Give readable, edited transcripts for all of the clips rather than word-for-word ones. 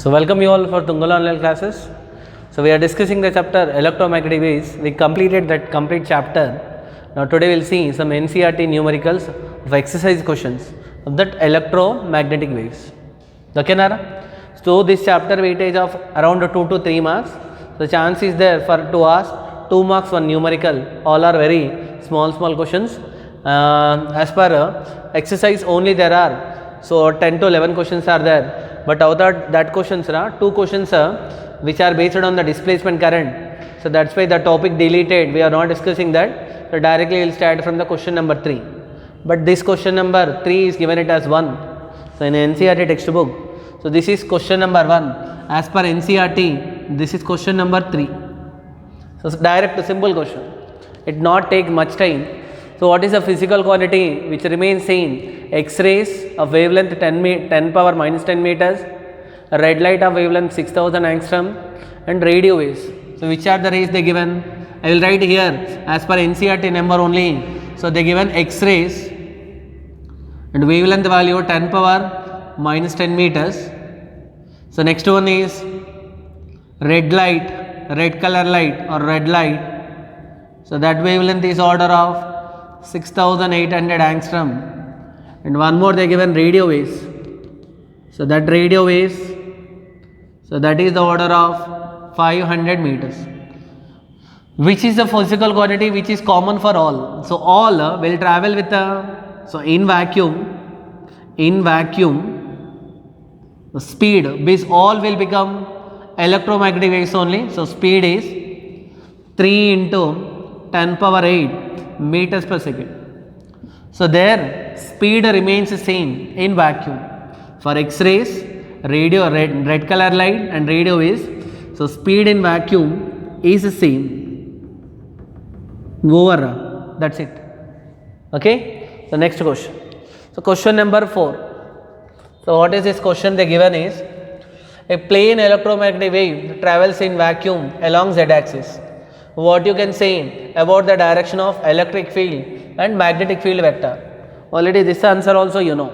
So welcome you all for Tungala online classes. So we are discussing the chapter electromagnetic waves. We completed that complete chapter. Now today we will see some NCERT numericals of exercise questions of that electromagnetic waves. Okay Nara? So this chapter weightage of around 2 to 3 marks. The chance is there for to ask 2 marks one numerical. All are very small questions. As per exercise only there are so 10 to 11 questions are there. But out of that questions, 2 questions which are based on the displacement current. So that's why the topic deleted. We are not discussing that. So directly we will start from the question number 3. But this question number 3 is given it as 1. So in NCERT textbook. So this is question number 1. As per NCERT, this is question number 3. So direct simple question. It not take much time. So what is the physical quantity which remains same? X-rays of wavelength 10 power minus 10 meters, red light of wavelength 6000 angstrom, and radio waves. So which are the rays they given? I will write here as per NCERT number only. So they given X-rays and wavelength value 10 power minus 10 meters. So next one is red light, red color light or red light. So that wavelength is order of 6800 angstrom. And one more they given radio waves. So that radio waves, so that is the order of 500 meters. Which is the physical quantity which is common for all? So all will travel with so in vacuum, the speed, which all will become electromagnetic waves only. So speed is 3 into 10 power 8 meters per second. So their speed remains the same in vacuum. For X-rays, radio red color light and radio waves, so speed in vacuum is the same. Over. That's it. Okay. The next question. So question number 4. So what is this question they given is a plane electromagnetic wave travels in vacuum along z-axis. What you can say about the direction of electric field and magnetic field vector? Already this answer also you know.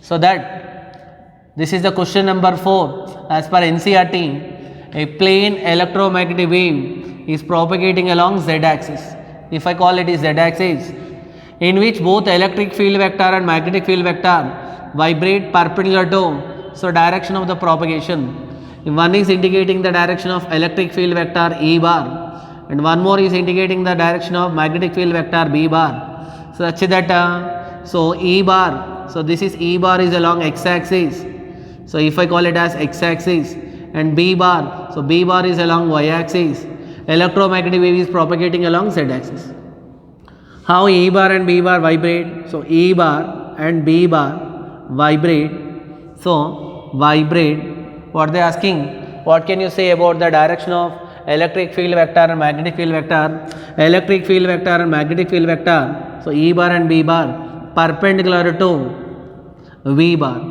So that this is the question number 4 as per NCERT. A plane electromagnetic wave is propagating along z-axis. If I call it is z-axis, in which both electric field vector and magnetic field vector vibrate perpendicular to so direction of the propagation. One is indicating the direction of electric field vector E bar and one more is indicating the direction of magnetic field vector B bar. So such that so E bar, so this is E bar is along x-axis. So if I call it as x-axis and B bar, so B bar is along y-axis. Electromagnetic wave is propagating along z-axis. How E bar and B bar vibrate? So E bar and B bar vibrate. So vibrate. What they asking? What can you say about the direction of electric field vector and magnetic field vector? Electric field vector and magnetic field vector, so E bar and B bar perpendicular to V bar.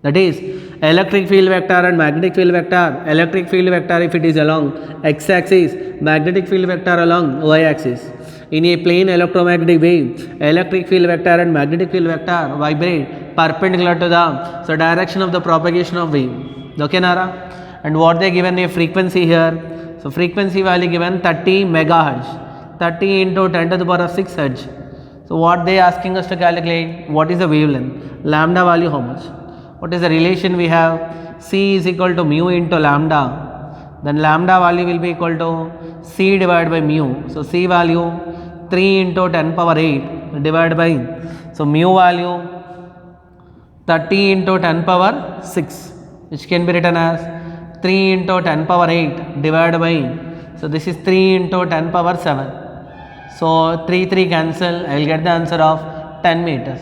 That is electric field vector and magnetic field vector. Electric field vector if it is along x-axis, magnetic field vector along y-axis. In a plane electromagnetic wave, electric field vector and magnetic field vector vibrate perpendicular to the so direction of the propagation of wave. Okay Nara? And what they given a frequency here? So frequency value given 30 megahertz, 30 into 10 to the power of 6 hertz. So what they asking us to calculate? What is the wavelength? Lambda value how much? What is the relation we have? C is equal to mu into lambda. Then lambda value will be equal to C divided by mu. So C value 3 into 10 power 8 divided by so mu value 30 into 10 power 6, which can be written as 3 into 10 power 8 divided by, so this is 3 into 10 power 7. So 3 cancel, I will get the answer of 10 meters.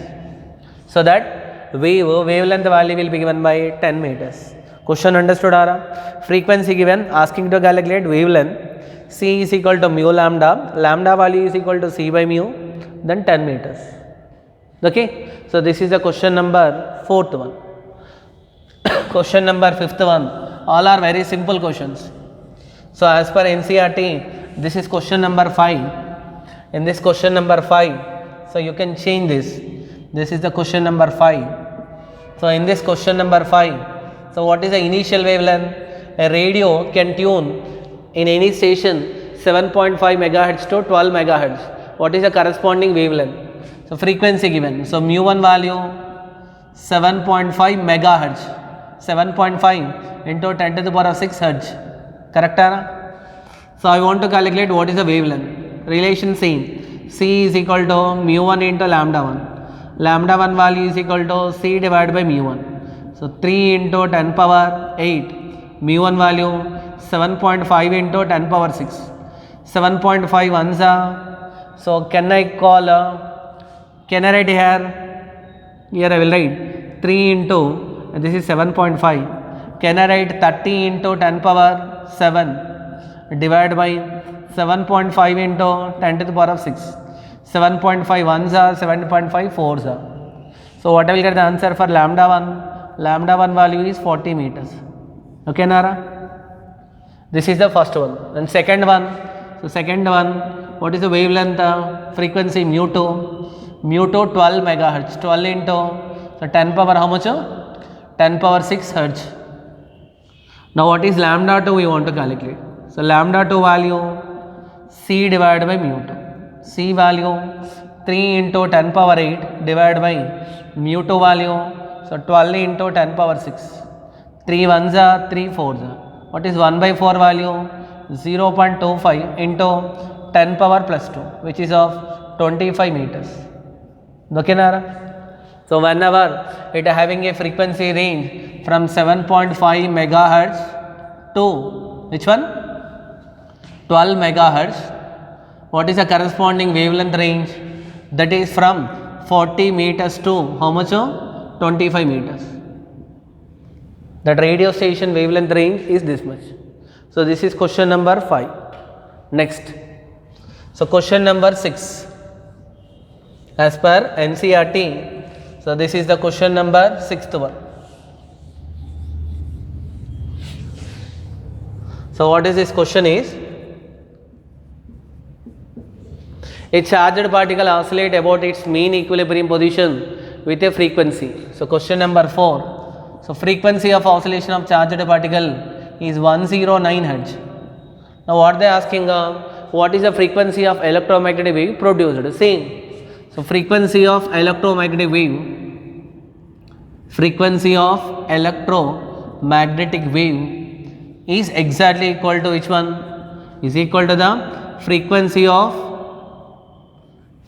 So that wavelength value will be given by 10 meters. Question understood Ara? Frequency given, asking to calculate wavelength. C is equal to mu lambda, lambda value is equal to C by mu, then 10 meters. Okay. So this is the question number 4th one. Question number 5th one. All are very simple questions. So as per NCERT, this is question number 5. In this question number 5, so you can change this. This is the question number 5. So in this question number 5, So what is the initial wavelength? A radio can tune in any station 7.5 megahertz to 12 megahertz. What is the corresponding wavelength? So frequency given. So mu1 value 7.5 megahertz. 7.5 into 10 to the power of 6 hertz. Correct? So I want to calculate what is the wavelength. Relation same. C is equal to mu1 into lambda 1. Lambda 1 value is equal to C divided by mu1. So 3 into 10 power 8. mu1 value 7.5 into 10 power 6. 7.5 ansa. So can I call, can I write here? Here I will write 3 into, and this is 7.5. Can I write 30 into 10 power 7 divided by 7.5 into 10 to the power of 6. 7.5 ansa, 7.5 fours are. So what I will get the answer for lambda 1? Lambda 1 value is 40 meters. Okay, Nara? This is the first one. And second one, so second one, what is the wavelength? Frequency mu2. mu2 12 megahertz. 12 into, so 10 power how much? 10 power 6 hertz. Now what is lambda 2 we want to calculate? So lambda 2 value C divided by mu2. C value 3 into 10 power 8 divided by mu2 value. So 12 into 10 power 6. 3 ones are 3 fours are. What is 1 by 4 value? 0.25 into 10 power plus 2, which is of 25 meters. Okay, Nara? So whenever it is having a frequency range from 7.5 megahertz to which one? 12 megahertz. What is the corresponding wavelength range? That is from 40 meters to how much? 25 meters. That radio station wavelength range is this much. So this is question number 5. Next. So question number 6. As per NCERT. So this is the question number 6th one. So what is this question is? A charged particle oscillates about its mean equilibrium position with a frequency. So question number 4. So frequency of oscillation of charged particle is 109 Hz. Now what they are asking, what is the frequency of electromagnetic wave produced? Same. So frequency of electromagnetic wave, frequency of electromagnetic wave is exactly equal to which one? Is equal to the frequency of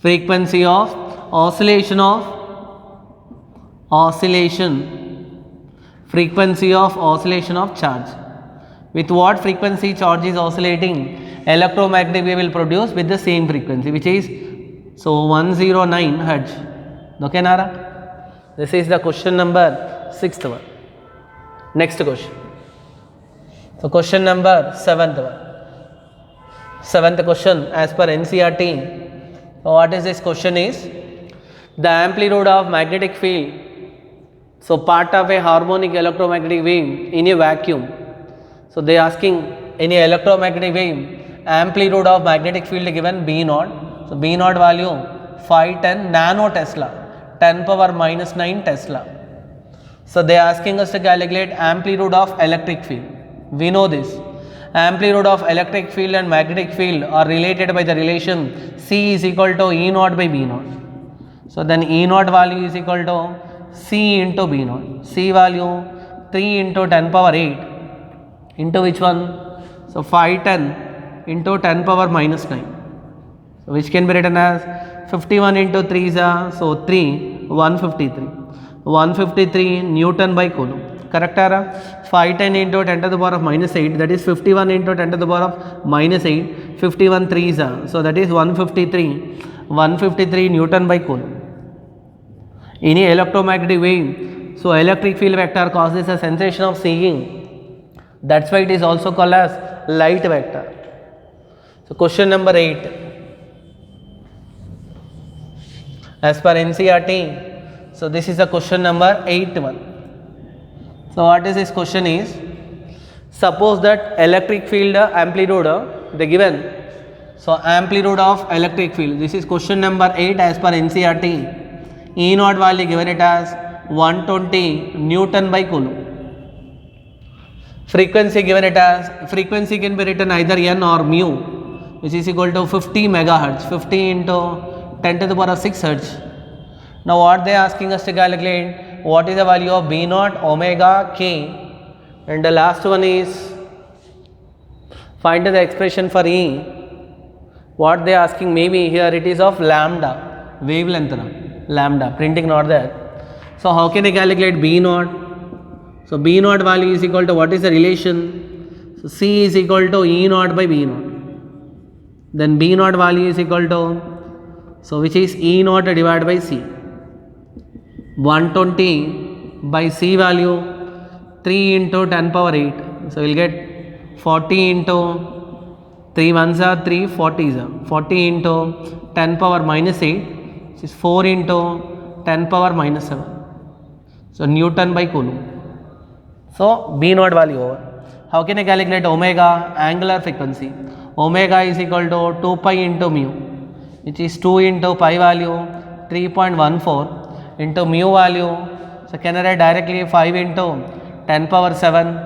frequency of oscillation of charge. With what frequency charge is oscillating, electromagnetic wave will produce with the same frequency, which is so 109 Hz. Okay, Nara? This is the question number 6th one. Next question. So question number 7th one. 7th question as per NCERT. So what is this question is? The amplitude of magnetic field, so part of a harmonic electromagnetic wave in a vacuum. So they are asking any electromagnetic wave, amplitude of magnetic field given B naught. So B naught value 510 nano Tesla, 10 power minus 9 Tesla. So they are asking us to calculate amplitude of electric field. We know this. Amplitude of electric field and magnetic field are related by the relation C is equal to E naught by B naught. So then E naught value is equal to C into B naught. C value 3 into 10 power 8 into which one? So 510 into 10 power minus 9. So which can be written as 51 into 3 is so 3, 153. 153 Newton by Coulomb. Correct? 510 into 10 to the power of minus 8, that is 51 into 10 to the power of minus 8. 51 3s so that is 153 Newton by Coulomb. Any electromagnetic wave, so electric field vector causes a sensation of seeing. That's why it is also called as light vector. So question number 8. As per NCERT, so this is the question number 8 one. So what is this question is? Suppose that electric field amplitude they given. So amplitude of electric field. This is question number 8 as per NCERT. E naught value given it as 120 Newton by Coulomb. Frequency given it as, frequency can be written either n or mu, which is equal to 50 megahertz, 50 into 10 to the power of 6 hertz. Now what they are asking us to calculate, what is the value of B naught omega k, and the last one is find the expression for E. What they are asking, maybe here it is of lambda, wavelength, lambda, printing not there. So how can I calculate B naught? So B naught value is equal to, what is the relation? So C is equal to E naught by B naught. Then B naught value is equal to, so which is E naught divided by C. 120 by C value 3 into 10 power 8. So we'll get 40 into 3 ones are 3, 40 is 40 into 10 power minus 8, which is 4 into 10 power minus 7. So Newton by Coulomb. So B naught value over. How can I calculate omega? Angular frequency. Omega is equal to 2 pi into mu, which is 2 into pi value 3.14 into mu value. So can I write directly 5 into 10 power 7,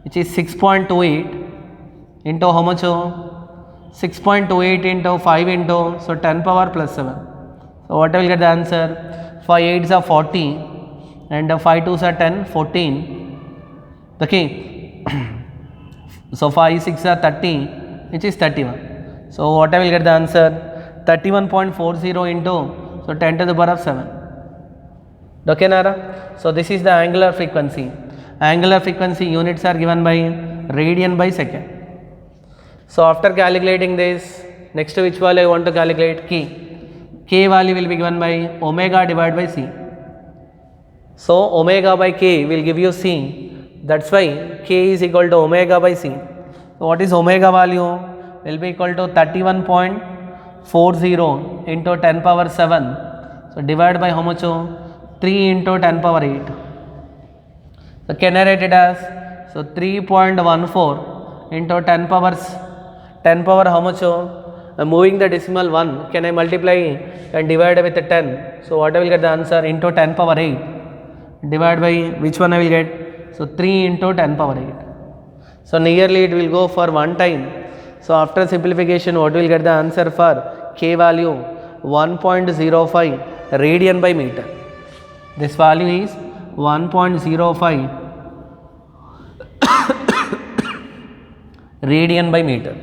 which is 6.28 into how much? 6.28 into 5 into, so 10 power plus 7. So what I will get the answer? 5 8s are 40 and 5 2s are 10, 14. Okay. So 5 6 are 30, which is 31. So what I will get the answer? 31.40 into, so 10 to the power of 7. Okay, Nara? So this is the angular frequency. Angular frequency units are given by radian by second. So after calculating this, next to which value I want to calculate? K. K value will be given by omega divided by C. So omega by K will give you C. That's why K is equal to omega by C. So what is omega value? Will be equal to 31.40 into 10 power 7. So divided by how much? 3 into 10 power 8. So can I write it as, so 3.14 into 10 power how much? Moving the decimal 1, can I multiply and divide with the 10? So what I will get the answer? Into 10 power 8 divided by which one I will get? So 3 into 10 power 8. So nearly it will go for one time. So after simplification, what will get the answer for K value? 1.05 radian by meter. This value is 1.05 radian by meter.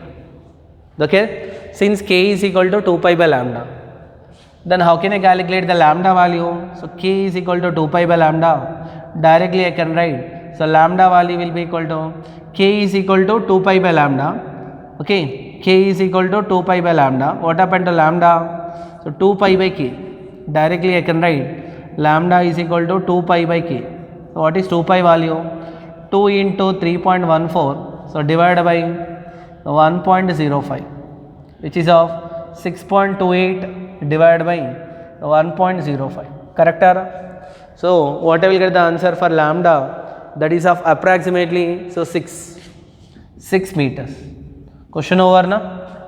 Okay. Since K is equal to 2 pi by lambda, then how can I calculate the lambda value? So K is equal to 2 pi by lambda. Directly I can write. So lambda value will be equal to, K is equal to 2 pi by lambda. Okay. K is equal to 2 pi by lambda. What happened to lambda? So 2 pi by K. Directly I can write lambda is equal to 2 pi by K. So what is 2 pi value? 2 into 3.14. So divided by 1.05, which is of 6.28 divided by 1.05. Correct? So what I will get the answer for lambda? That is of approximately, so 6 meters. Question over na?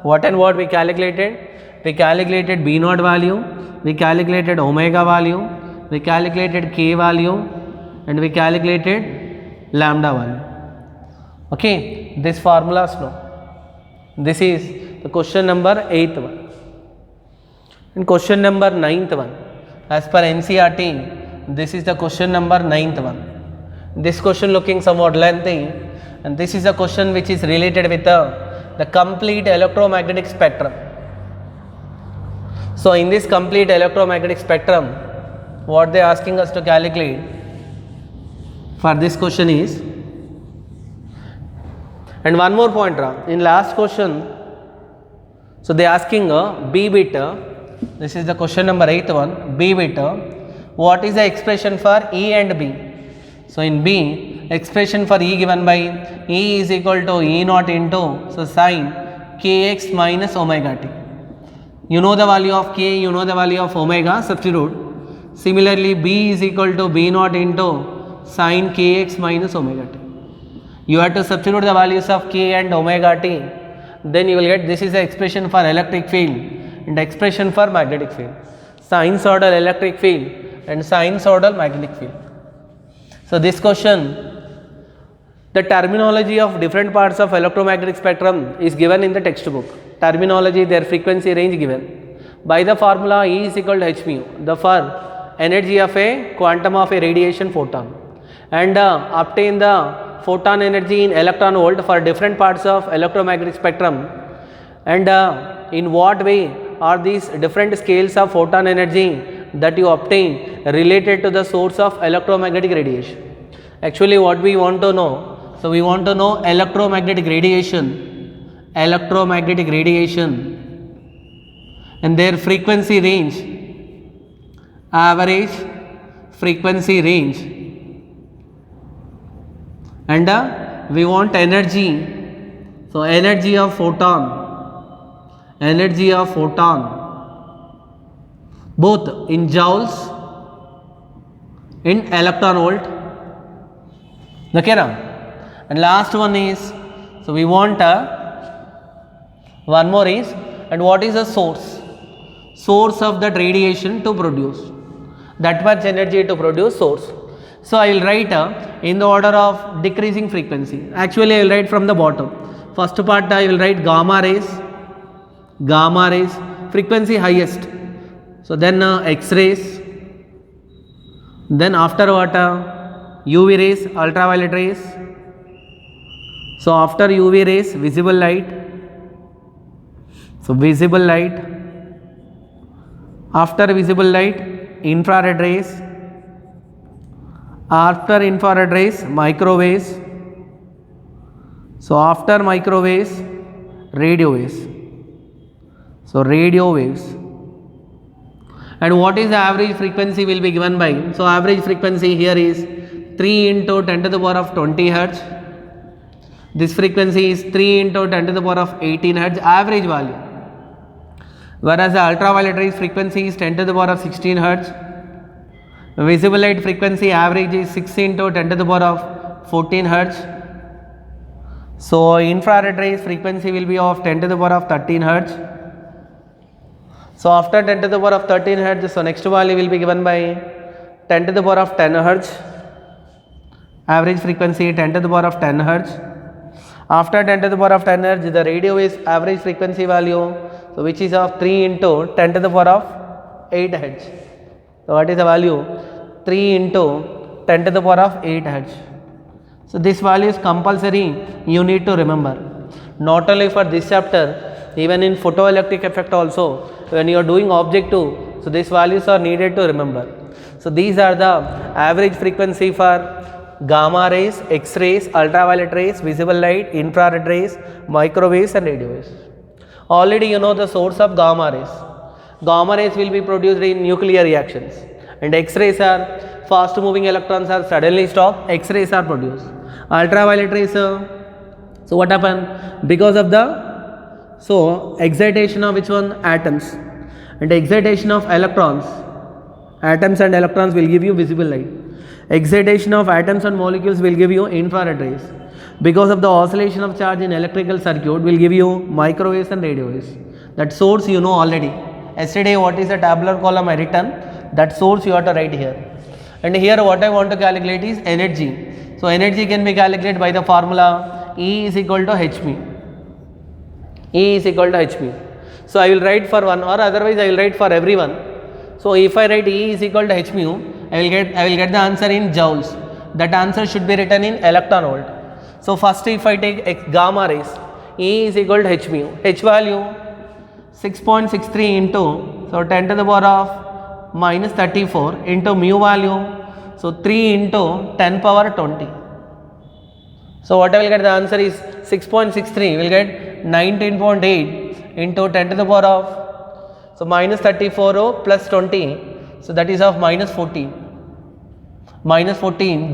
What and what we calculated? We calculated B naught value, we calculated omega value, we calculated K value, and we calculated lambda value. Okay, this formulas no. This is the question number 8th one. And question number 9th one. As per NCERT, this is the question number 9th one. This question looking somewhat lengthy, and this is a question which is related with the complete electromagnetic spectrum. So in this complete electromagnetic spectrum, what they are asking us to calculate for this question is, and one more point, in last question, so they are asking B beta, this is the question number 8th one, B beta, what is the expression for E and B? So in B, expression for E given by E is equal to E naught into, so sin kx minus omega t. You know the value of K, you know the value of omega, substitute. Similarly, B is equal to B naught into sin kx minus omega t. You have to substitute the values of K and omega t. Then you will get, this is the expression for electric field and expression for magnetic field. Sinusoidal electric field and sinusoidal magnetic field. So this question The terminology of different parts of electromagnetic spectrum is given in the textbook. Terminology, their frequency range given by the formula E is equal to h mu, the for energy of a quantum of a radiation photon, and obtain the photon energy in electron volt for different parts of electromagnetic spectrum, and in what way are these different scales of photon energy that you obtain related to the source of electromagnetic radiation. Actually what we want to know, so we want to know electromagnetic radiation and their frequency range, average frequency range, and we want energy, so energy of photon both in joules, in electron volt. Okay now, and last one is, so we want one more is, and what is the source of that radiation to produce that much energy to produce source. So I will write in the order of decreasing frequency. Actually I will write from the bottom. First part I will write gamma rays frequency highest, so then X-rays, then after what UV rays, ultraviolet rays, so after UV rays visible light, so visible light, after visible light infrared rays, after infrared rays microwaves, so after microwaves radio waves, so radio waves. And what is the average frequency will be given by, so average frequency here is 3 into 10 to the power of 20 hertz. This frequency is 3 into 10 to the power of 18 hertz average value, whereas the ultraviolet rays frequency is 10 to the power of 16 hertz. Visible light frequency average is 6 into 10 to the power of 14 hertz. So infrared rays frequency will be of 10 to the power of 13 hertz. So after 10 to the power of 13 hertz, so next value will be given by 10 to the power of 10 hertz. Average frequency 10 to the power of 10 hertz. After 10 to the power of 10 hertz, the radio waves average frequency value, so which is of 3 into 10 to the power of 8 hertz. So what is the value? 3 into 10 to the power of 8 hertz. So this value is compulsory, you need to remember. Not only for this chapter, even in photoelectric effect also, when you are doing object 2, so these values are needed to remember. So these are the average frequency for gamma rays, X-rays, ultraviolet rays, visible light, infrared rays, microwaves and radio waves. Already you know the source of gamma rays. Gamma rays will be produced in nuclear reactions, and X-rays are fast moving electrons are suddenly stopped, X-rays are produced. Ultraviolet rays, so what happened? Because of the excitation of which one? Atoms, and excitation of electrons, atoms and electrons will give you visible light. Excitation of atoms and molecules will give you infrared rays. Because of the oscillation of charge in electrical circuit will give you microwaves and radio waves. That source you know already. Yesterday what is the tabular column I written, that source you have to write here. And here what I want to calculate is energy. So energy can be calculated by the formula E is equal to h mu. E is equal to h mu. So I will write for one, or otherwise I will write for everyone. So if I write E is equal to h mu, I will get the answer in joules. That answer should be written in electron volt. So first if I take gamma rays, E is equal to h mu. H value 6.63 into, so 10 to the power of minus 34 into mu value, so 3 into 10 power 20. So what I will get, the answer is 6.63, will get 19.8 into 10 to the power of, so minus 34 plus 20, so that is of minus 14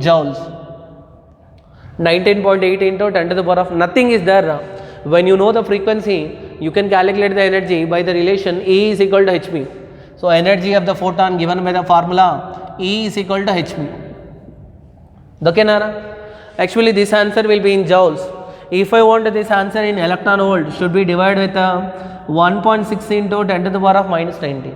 joules. 19.8 into 10 to the power of, nothing is there. When you know the frequency, you can calculate the energy by the relation E is equal to h mu. So energy of the photon given by the formula E is equal to h mu. Okay, Nara? Actually this answer will be in joules. If I want this answer in electron volt, should be divided with 1.6 into 10 to the power of minus 19.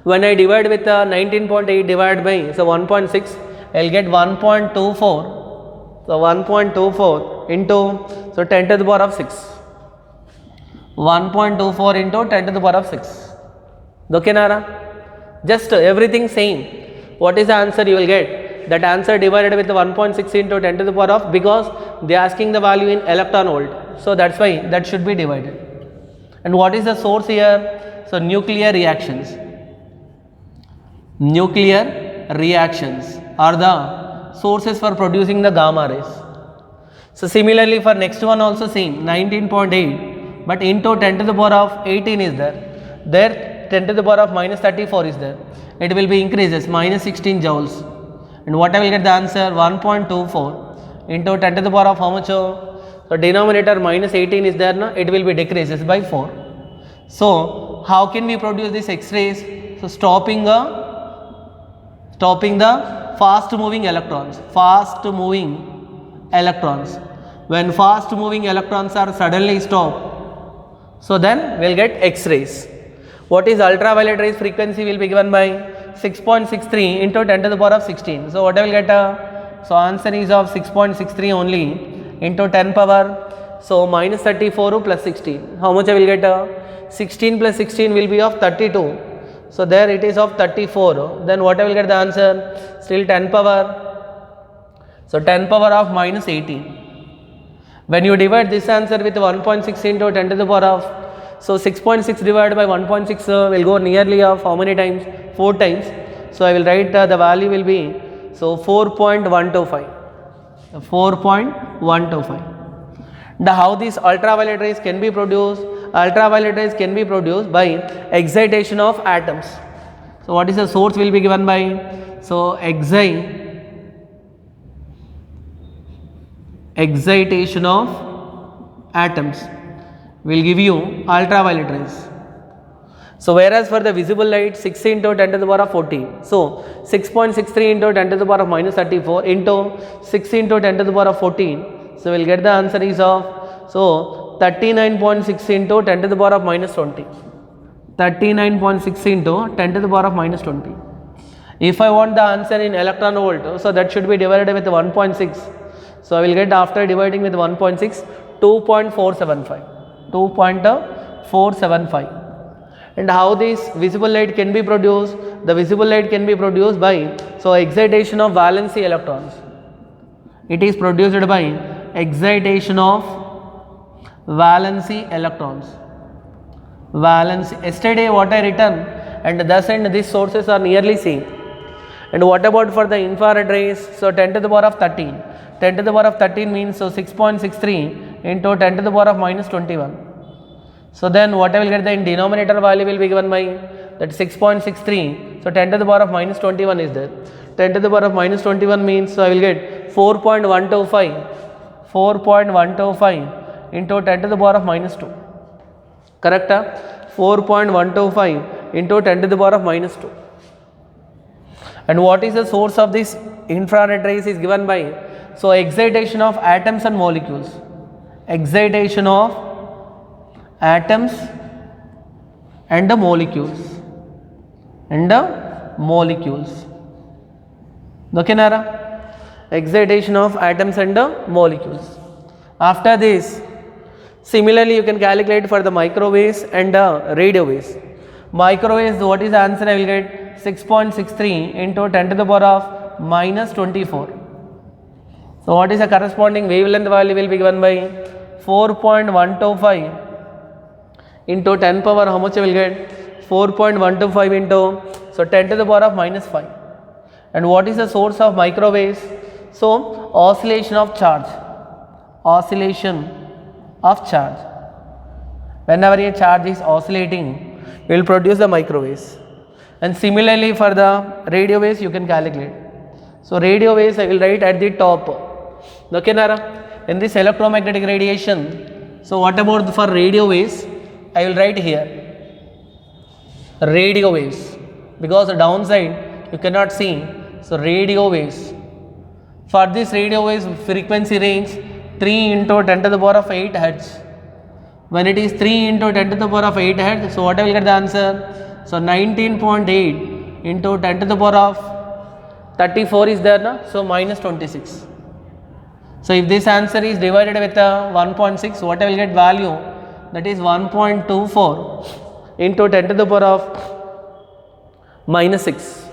When I divide with 19.8 divided by, so 1.6, I will get 1.24, So 1.24 into, so 10 to the power of 6. 1.24 into 10 to the power of 6. Okay, Nara? Just everything same. What is the answer you will get? That answer divided with 1.6 into 10 to the power of, because they are asking the value in electron volt. So that's why that should be divided. And what is the source here? So nuclear reactions. Nuclear reactions are the sources for producing the gamma rays. So similarly for next one also same, 19.8, but into 10 to the power of 18 is there. There 10 to the power of minus 34 is there. It will be increases minus 16 joules. And what I will get the answer? 1.24 into 10 to the power of how much? So denominator minus 18 is there, na? It will be decreases by 4. So how can we produce these X-rays? So stopping the fast moving electrons. When fast moving electrons are suddenly stopped, so then we'll get X-rays. What is ultraviolet rays frequency will be given by 6.63 into 10 to the power of 16. So what I will get? So answer is of 6.63 only into 10 power. So minus 34 plus 16. How much I will get? 16 plus 16 will be of 32. So there it is of 34. Then what I will get the answer? Still 10 power. So 10 power of minus 18. When you divide this answer with 1.6 into 10 to the power of, so 6.6 divided by 1.6 will go nearly of how many times? 4 times. So I will write the value will be, so 4.125. 4.125. Now how these ultraviolet rays can be produced? Ultraviolet rays can be produced by excitation of atoms. So what is the source will be given by? So excitation of atoms will give you ultraviolet rays. So whereas for the visible light 6 into 10 to the power of 14. So 6.63 into 10 to the power of minus 34 into 6 into 10 to the power of 14. So we'll get the answer is of, so 39.6 into 10 to the power of minus 20. 39.6 into 10 to the power of minus 20. If I want the answer in electron volt, so that should be divided with 1.6. So I will get, after dividing with 1.6, 2.475. 2.475. And how this visible light can be produced? The visible light can be produced by, so excitation of valency electrons. It is produced by excitation of valency electrons. Valency. Yesterday what I written, and thus and these sources are nearly same. And what about for the infrared rays? So 10 to the power of 13. 10 to the power of 13 means, so 6.63 into 10 to the power of minus 21. So then what I will get, the denominator value will be given by that 6.63. So 10 to the power of minus 21 is there. 10 to the power of minus 21 means, so I will get 4.125. 4.125 into 10 to the power of minus 2. Correct? 4.125 into 10 to the power of minus 2. And what is the source of this infrared rays is given by, so excitation of atoms and molecules. Excitation of atoms and the molecules. Okay, Nara? Excitation of atoms and the molecules. After this, similarly you can calculate for the microwaves and the radio waves. Microwaves, what is the answer I will get? 6.63 into 10 to the power of minus 24. So what is the corresponding wavelength value will be given by 4.125 into 10 power, how much I will get? 4.125 into, so 10 to the power of minus 5. And what is the source of microwaves? So oscillation of charge. Oscillation of charge. Whenever a charge is oscillating, we will produce the microwaves. And similarly for the radio waves you can calculate. So radio waves I will write at the top. Okay, Nara? In this electromagnetic radiation, so what about for radio waves? I will write here radio waves, because the downside you cannot see. So radio waves. For this radio waves frequency range 3 into 10 to the power of 8 Hertz. When it is 3 into 10 to the power of 8 Hertz, so what I will get the answer? So 19.8 into 10 to the power of 34 is there, na? So minus 26. So if this answer is divided with 1.6, what I will get value? That is 1.24 into 10 to the power of minus 6.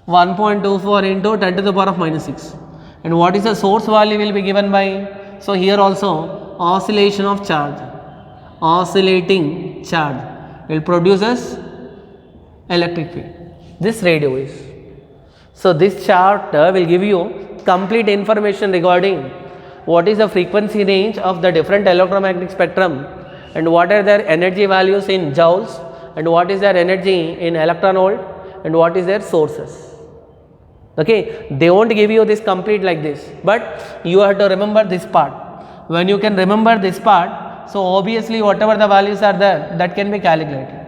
1.24 into 10 to the power of minus 6. And what is the source value will be given by? So here also oscillation of charge. Oscillating charge will produces electric field. This radio is. So this chart will give you complete information regarding what is the frequency range of the different electromagnetic spectrum and what are their energy values in joules and what is their energy in electron volt and what is their sources. Okay, they won't give you this complete like this, but you have to remember this part. When you can remember this part, so obviously whatever the values are there, that can be calculated.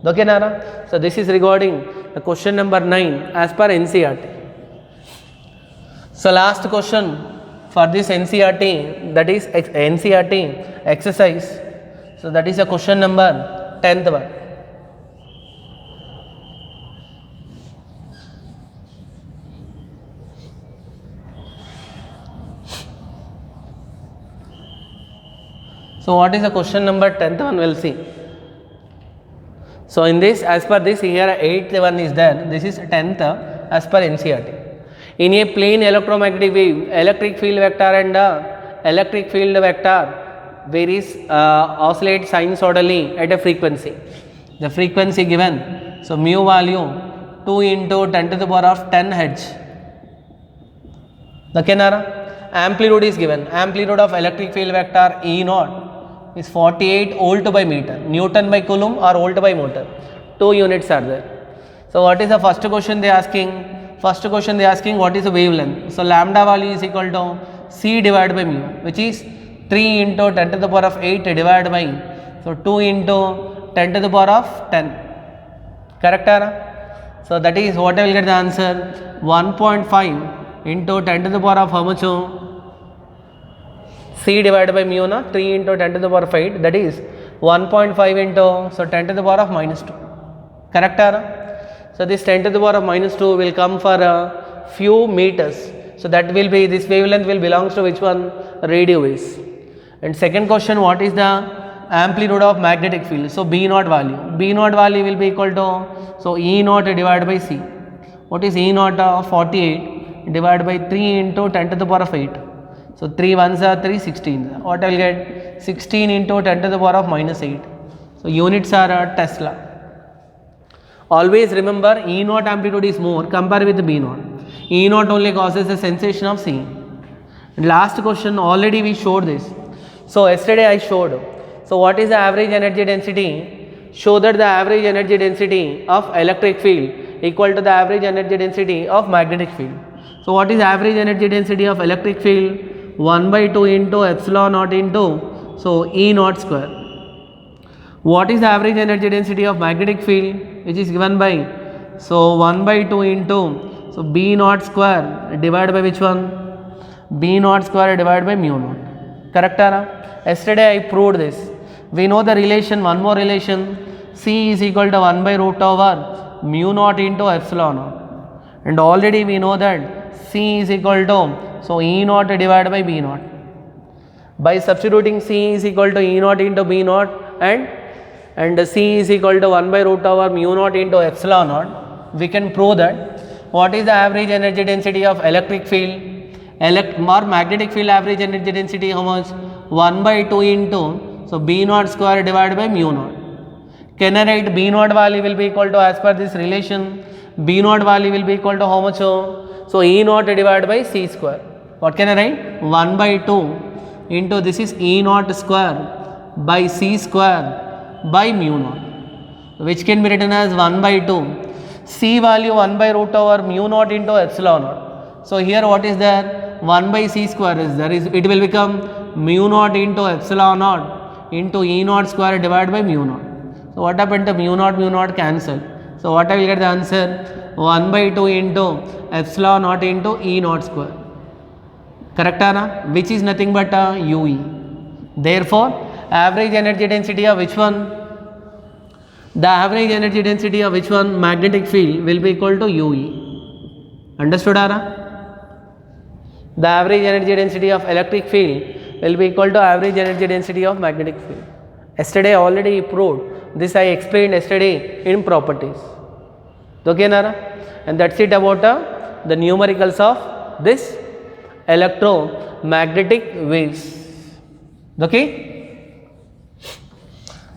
Okay, Nara? So this is regarding the question number 9 as per NCERT. So last question for this NCERT, that is NCERT exercise. So that is a question number 10th one. So what is the question number 10th one? We'll see. So in this, as per this, here 8th one is there. This is 10th as per NCERT. In a plane electromagnetic wave, electric field vector and electric field vector varies oscillate sinusoidally at a frequency. The frequency given, so mu value 2 into 10 to the power of 10 Hz. Okay, Nara? Amplitude is given. Amplitude of electric field vector E naught is 48 volt by meter. Newton by coulomb or volt by meter. 2 units are there. So what is the first question they are asking? First question they are asking what is the wavelength. So lambda value is equal to C divided by mu, which is 3 into 10 to the power of 8 divided by, so 2 into 10 to the power of 10. Correct, Ara? So that is what I will get the answer. 1.5 into 10 to the power of how much? C divided by mu, na? 3 into 10 to the power of 8, that is 1.5 into, so 10 to the power of minus 2. Correct, Ara? So this 10 to the power of minus 2 will come for a few meters. So that will be, this wavelength will belongs to which one? Radio waves. And second question, what is the amplitude of magnetic field? So B naught value. B naught value will be equal to, so E naught divided by C. What is E naught of 48 divided by 3 into 10 to the power of 8. So 3 ones are 3, 16. What I will get? 16 into 10 to the power of minus 8. So units are Tesla. Always remember E naught amplitude is more compared with B naught. E naught only causes the sensation of seeing. Last question, already we showed this. So yesterday I showed. So what is the average energy density? Show that the average energy density of electric field equal to the average energy density of magnetic field. So what is average energy density of electric field? 1 by 2 into epsilon naught into, so E naught square. What is the average energy density of magnetic field, which is given by, so 1 by 2 into, so B naught square divided by which one? B naught square divided by mu naught. Correct, Ara? Yesterday I proved this. We know the relation, one more relation, C is equal to 1 by root over mu naught into epsilon naught. And already we know that C is equal to, so E naught divided by B naught. By substituting C is equal to E naught into B naught and C is equal to 1 by root over mu naught into epsilon naught, we can prove that what is the average energy density of electric field, or magnetic field average energy density, how much? 1 by 2 into, so B naught square divided by mu naught. Can I write B naught value will be equal to, as per this relation, B naught value will be equal to how much? So E naught divided by C square. What can I write? 1 by 2 into, this is E naught square by C square by mu naught, which can be written as 1 by 2. C value 1 by root over mu naught into epsilon naught. So here what is there? 1 by C square is there. It will become mu naught into epsilon naught into E naught square divided by mu naught. So what happened to mu naught cancel. So what I will get the answer? 1 by 2 into epsilon naught into E naught square. Correct, Anna? Which is nothing but UE. Therefore, average energy density of which one? The average energy density of which one? Magnetic field will be equal to UE. Understood, Ara? The average energy density of electric field will be equal to average energy density of magnetic field. Yesterday already proved this, I explained yesterday in properties. Okay, Nara? And that's it about the numericals of this electromagnetic waves. Okay?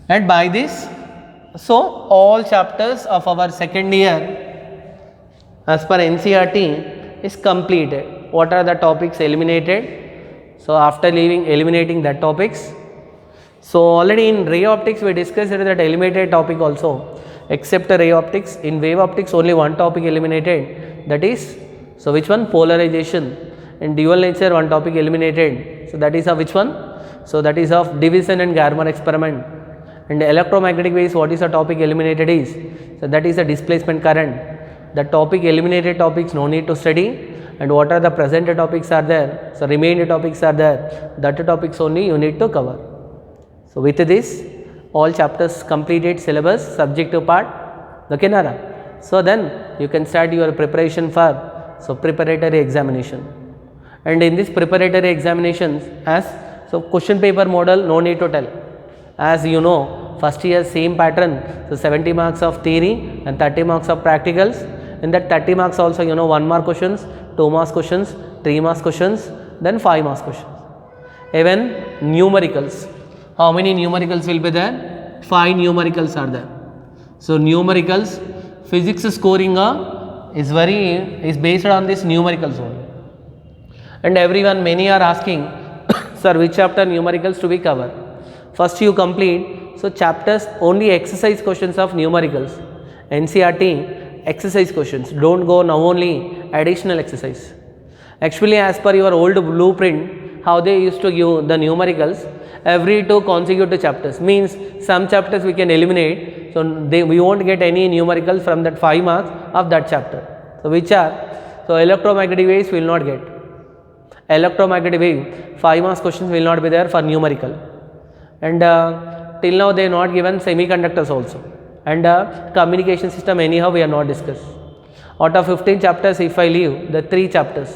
And by this, so all chapters of our second year as per NCERT is completed. What are the topics eliminated? So after eliminating that topics, so already in ray optics we discussed that eliminated topic also, except ray optics. In wave optics only one topic eliminated, that is, so which one? Polarization. In dual nature one topic eliminated, so that is of which one? So that is of division and Garman experiment. And electromagnetic waves, what is the topic eliminated is, so that is the displacement current. The topic eliminated topics no need to study, and what are the present topics are there, so remaining topics are there, that topics only you need to cover. So with this all chapters completed, syllabus, subjective part. Okay, Nara? So then you can start your preparation for preparatory examination. And in this preparatory examinations, as so question paper model no need to tell. As you know, first year same pattern, so 70 marks of theory and 30 marks of practicals. In that 30 marks also, you know, 1 mark questions, 2 marks questions, 3 marks questions, then 5 marks questions. Even numericals, how many numericals will be there? 5 numericals are there. So numericals, physics scoring is based on this numericals only. And everyone, many are asking, sir, which chapter numericals to be covered? First you complete, so chapters only exercise questions of numericals, NCERT exercise questions, don't go now only additional exercise. Actually as per your old blueprint, how they used to give the numericals, every 2 consecutive chapters, means some chapters we can eliminate, so we won't get any numericals from that 5 marks of that chapter. So which are, so electromagnetic waves will not get. Electromagnetic wave, 5 marks questions will not be there for numerical. And till now they are not given semiconductors also, and communication system anyhow we are not discussed. Out of 15 chapters, if I leave the 3 chapters,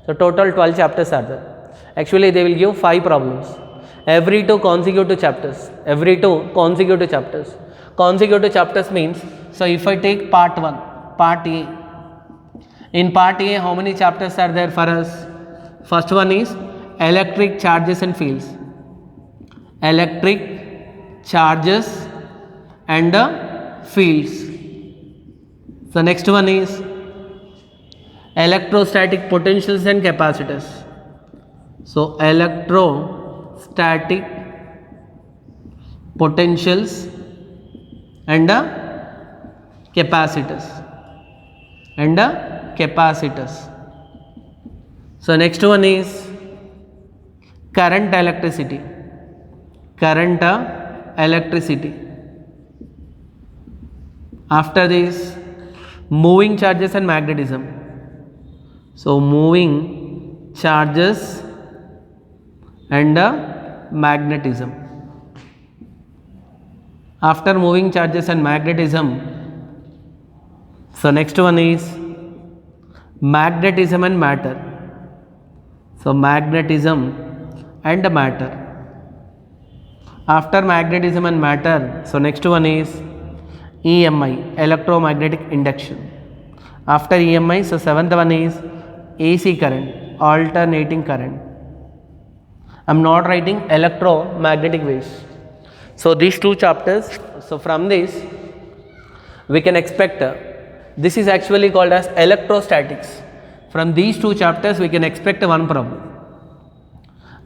so total 12 chapters are there. Actually they will give 5 problems, every 2 consecutive chapters, every 2 consecutive chapters. Consecutive chapters means, so if I take part 1, part A, in part A how many chapters are there for us? First one is electric charges and fields. Electric charges and fields. The next one is electrostatic potentials and capacitors. So electrostatic potentials and capacitors So next one is current electricity. After this, moving charges and magnetism. So moving charges and magnetism. After moving charges and magnetism, so next one is magnetism and matter. So magnetism and matter. After magnetism and matter, so next one is EMI, electromagnetic induction. After EMI, so 7th one is AC current, alternating current. I am not writing electromagnetic waves. So these 2 chapters, so from this we can expect, this is actually called as electrostatics. From these 2 chapters we can expect 1 problem.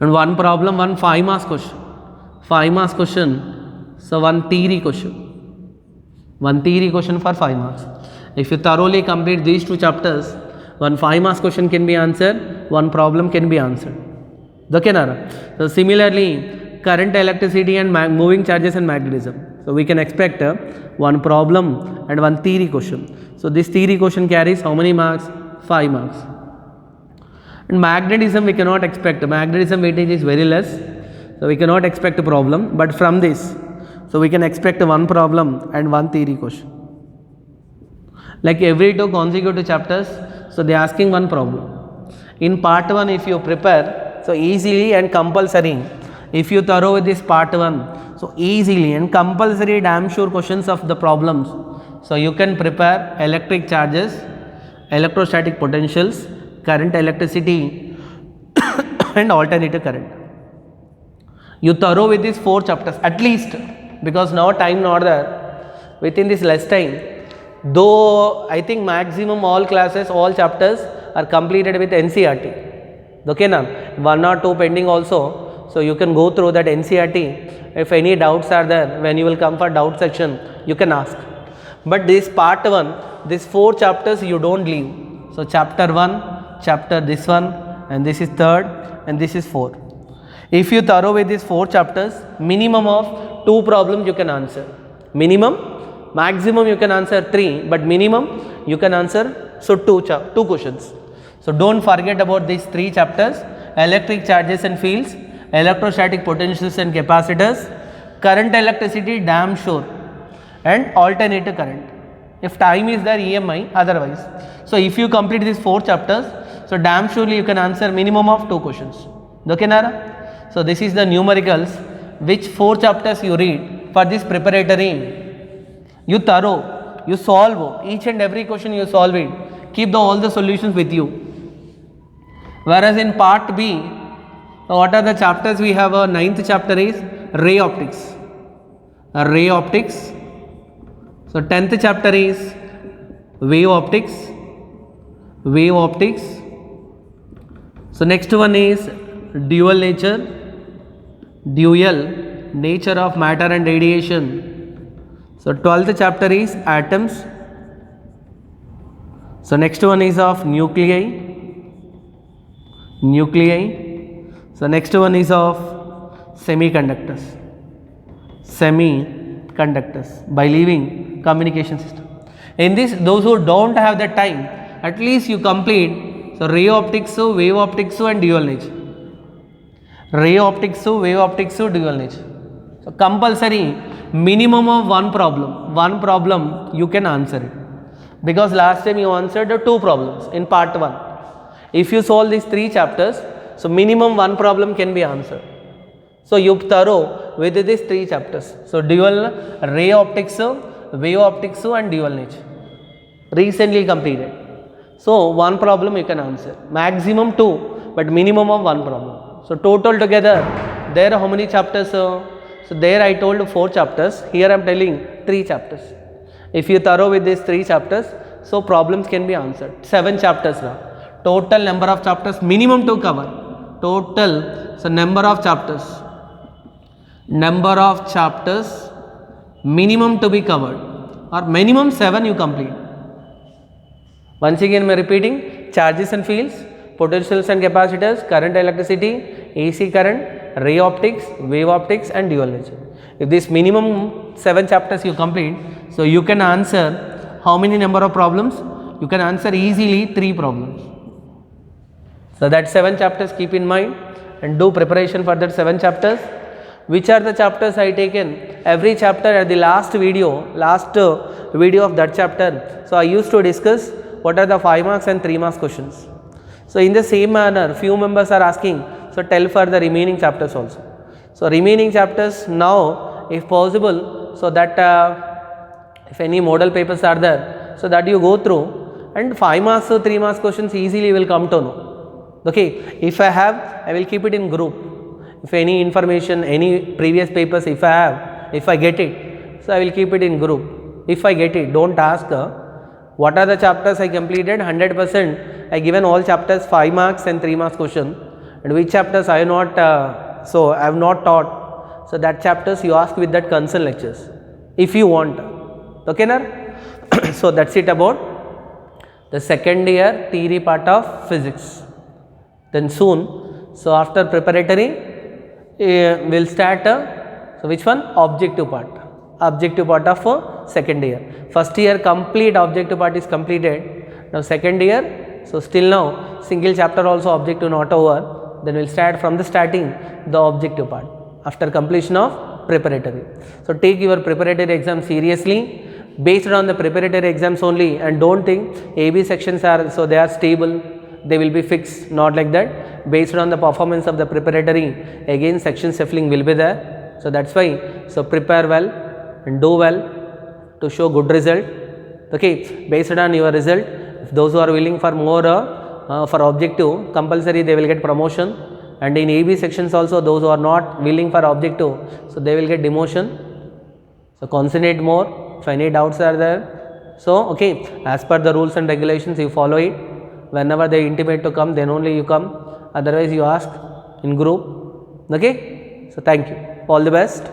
And 1 problem, 1 5 marks question. 5 marks question, so 1 theory question. 1 theory question for 5 marks. If you thoroughly complete these 2 chapters, 1 5 marks question can be answered, 1 problem can be answered. Okay, Nara? So similarly, current, electricity and moving charges and magnetism. So we can expect 1 problem and 1 theory question. So this theory question carries how many marks? 5 marks. And magnetism we cannot expect. Magnetism weightage is very less. So we cannot expect a problem, but from this, so we can expect 1 problem and 1 theory question. Like every 2 consecutive chapters, so they are asking 1 problem. In part 1 if you prepare, so easily and compulsory, if you thorough with this part 1, so easily and compulsory damn sure questions of the problems. So you can prepare electric charges, electrostatic potentials, current, electricity and alternating current. You thorough with these 4 chapters at least, because now time not there, within this less time, though I think maximum all classes, all chapters are completed with NCERT. Okay na, 1 or 2 pending also, so you can go through that NCERT. If any doubts are there, when you will come for doubt section, you can ask. But this part 1, these 4 chapters you don't leave. So chapter 1, chapter this one, and this is 3rd, and this is 4. If you thorough with these 4 chapters, minimum of 2 problems you can answer. Minimum, maximum you can answer 3, but minimum you can answer so 2 questions. So don't forget about these 3 chapters: electric charges and fields, electrostatic potentials and capacitors, current, electricity damn sure, and alternating current. If time is there, EMI otherwise. So if you complete these 4 chapters, so damn surely you can answer minimum of 2 questions. Okay Nara? So this is the numericals, which 4 chapters you read for this preparatory. You thorough, you solve each and every question, you solve it. Keep all the solutions with you. Whereas in part B, what are the chapters we have? A 9th chapter is ray optics. Ray optics. So 10th chapter is wave optics. Wave optics. So next one is dual nature. Dual nature of matter and radiation. So 12th chapter is atoms. So next one is of nuclei. So next one is of semiconductors. By leaving communication system. In this, those who don't have the time, at least you complete so ray optics, wave optics and dual nature. Ray optics, wave optics, dual nature. So compulsory minimum of 1 problem. 1 problem you can answer it, because last time you answered the 2 problems in part 1. If you solve these 3 chapters, so minimum 1 problem can be answered. So you thorough with these 3 chapters. So dual, ray optics, wave optics and dual nature. Recently completed. So 1 problem you can answer. Maximum 2, but minimum of 1 problem. So total together, there how many chapters? So there I told 4 chapters. Here I am telling 3 chapters. If you thorough with these 3 chapters, so problems can be answered. 7 chapters now. Total number of chapters minimum to cover. Total, so number of chapters minimum to be covered, or minimum 7 you complete. Once again I am repeating: charges and fields, potentials and capacitors, current, electricity, AC current, ray optics, wave optics and dual nature. If this minimum 7 chapters you complete, so you can answer how many number of problems? You can answer easily 3 problems. So that 7 chapters keep in mind and do preparation for that 7 chapters. Which are the chapters I taken? Every chapter at the last video of that chapter. So I used to discuss what are the 5 marks and 3 marks questions. So in the same manner, few members are asking, so tell for the remaining chapters also. So remaining chapters now, if possible, so that if any model papers are there, so that you go through, and 5 marks or 3 marks questions easily will come to know. Okay, if I have, I will keep it in group. If any information, any previous papers, if I get it, so I will keep it in group. If I get it, don't ask what are the chapters I completed. 100% I given all chapters 5 marks and 3 marks question, and which chapters I have not so I have not taught, so that chapters you ask with that concern lectures if you want. Okay na? So that's it about the second year theory part of physics. Then soon, so after preparatory we'll start so which one? Objective part of second year. First year complete objective part is completed. Now second year, so still now single chapter also objective not over. Then we'll start from the starting the objective part after completion of preparatory. So take your preparatory exam seriously, based on the preparatory exams only, and don't think AB sections are, so they are stable, they will be fixed, not like that. Based on the performance of the preparatory, again section shuffling will be there. So that's why, so prepare well and do well to show good result. Okay, based on your result, if those who are willing for more for objective, compulsory they will get promotion, and in AB sections also those who are not willing for objective, so they will get demotion. So concentrate more. If any doubts are there, so okay, as per the rules and regulations you follow it. Whenever they intimate to come, then only you come, otherwise you ask in group. Okay, so thank you, all the best.